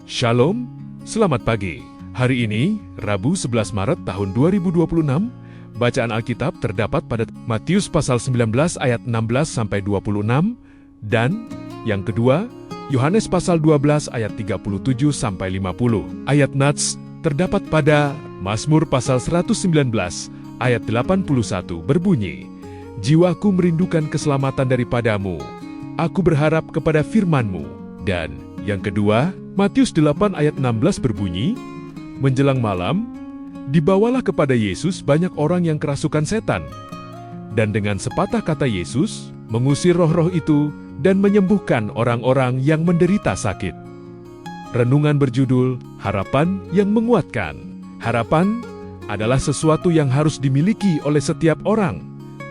Shalom, selamat pagi. Hari ini, Rabu 11 Maret tahun 2026, bacaan Alkitab terdapat pada Matius pasal 19 ayat 16-26, dan yang kedua, Yohanes pasal 12 ayat 37-50. Ayat Nats terdapat pada Mazmur pasal 119 ayat 81 berbunyi, "Jiwaku merindukan keselamatan daripadamu, aku berharap kepada firman-Mu." Dan yang kedua, Matius 8 ayat 16 berbunyi, "Menjelang malam, dibawalah kepada Yesus banyak orang yang kerasukan setan. Dan dengan sepatah kata Yesus, mengusir roh-roh itu dan menyembuhkan orang-orang yang menderita sakit." Renungan berjudul, Harapan yang Menguatkan. Harapan adalah sesuatu yang harus dimiliki oleh setiap orang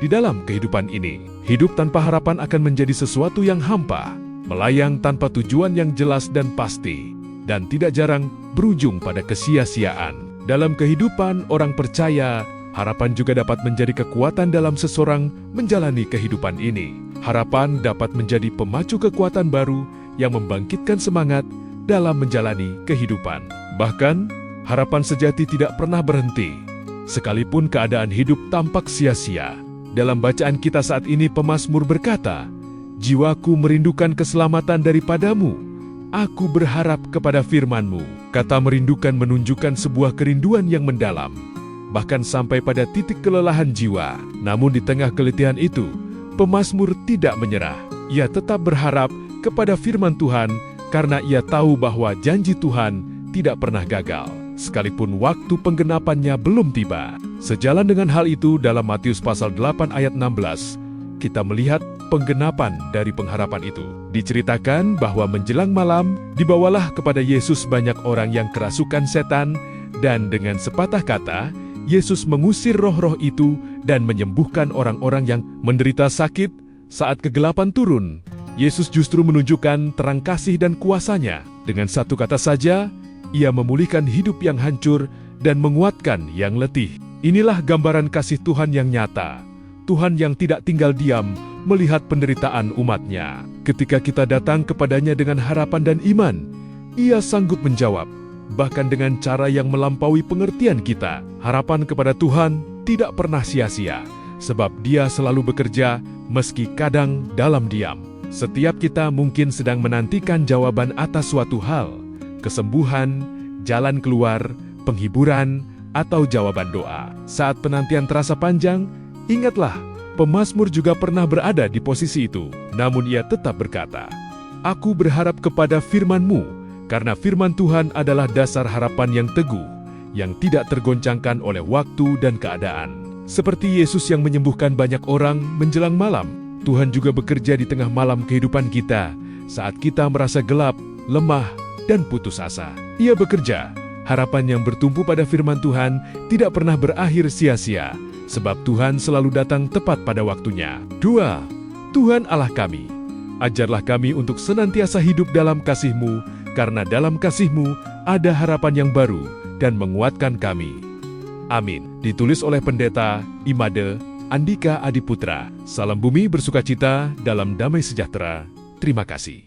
di dalam kehidupan ini. Hidup tanpa harapan akan menjadi sesuatu yang hampa, melayang tanpa tujuan yang jelas dan pasti, dan tidak jarang berujung pada kesia-siaan. Dalam kehidupan orang percaya, harapan juga dapat menjadi kekuatan dalam seseorang menjalani kehidupan ini. Harapan dapat menjadi pemacu kekuatan baru yang membangkitkan semangat dalam menjalani kehidupan. Bahkan, harapan sejati tidak pernah berhenti, sekalipun keadaan hidup tampak sia-sia. Dalam bacaan kita saat ini, pemazmur berkata, "Jiwaku merindukan keselamatan daripadamu, aku berharap kepada firman-Mu." Kata merindukan menunjukkan sebuah kerinduan yang mendalam, bahkan sampai pada titik kelelahan jiwa. Namun di tengah keletihan itu, pemazmur tidak menyerah. Ia tetap berharap kepada firman Tuhan karena ia tahu bahwa janji Tuhan tidak pernah gagal, sekalipun waktu penggenapannya belum tiba. Sejalan dengan hal itu, dalam Matius pasal 8 ayat 16, kita melihat penggenapan dari pengharapan itu. Diceritakan bahwa menjelang malam, dibawalah kepada Yesus banyak orang yang kerasukan setan, dan dengan sepatah kata, Yesus mengusir roh-roh itu dan menyembuhkan orang-orang yang menderita sakit. Saat kegelapan turun, Yesus justru menunjukkan terang kasih dan kuasa-Nya. Dengan satu kata saja, Ia memulihkan hidup yang hancur dan menguatkan yang letih. Inilah gambaran kasih Tuhan yang nyata. Tuhan yang tidak tinggal diam melihat penderitaan umat-Nya. Ketika kita datang kepadanya dengan harapan dan iman, Ia sanggup menjawab, bahkan dengan cara yang melampaui pengertian kita. Harapan kepada Tuhan tidak pernah sia-sia, sebab Dia selalu bekerja meski kadang dalam diam. Setiap kita mungkin sedang menantikan jawaban atas suatu hal, kesembuhan, jalan keluar, penghiburan, atau jawaban doa. Saat penantian terasa panjang, ingatlah, pemazmur juga pernah berada di posisi itu. Namun ia tetap berkata, "Aku berharap kepada firman-Mu," karena firman Tuhan adalah dasar harapan yang teguh, yang tidak tergoncangkan oleh waktu dan keadaan. Seperti Yesus yang menyembuhkan banyak orang menjelang malam, Tuhan juga bekerja di tengah malam kehidupan kita, saat kita merasa gelap, lemah, dan putus asa. Ia bekerja. Harapan yang bertumpu pada firman Tuhan tidak pernah berakhir sia-sia, sebab Tuhan selalu datang tepat pada waktunya. 2. Tuhan Allah kami, ajarlah kami untuk senantiasa hidup dalam kasih-Mu, karena dalam kasih-Mu ada harapan yang baru dan menguatkan kami. Amin. Ditulis oleh Pendeta Imade Andika Adiputra. Salam bumi bersukacita dalam damai sejahtera. Terima kasih.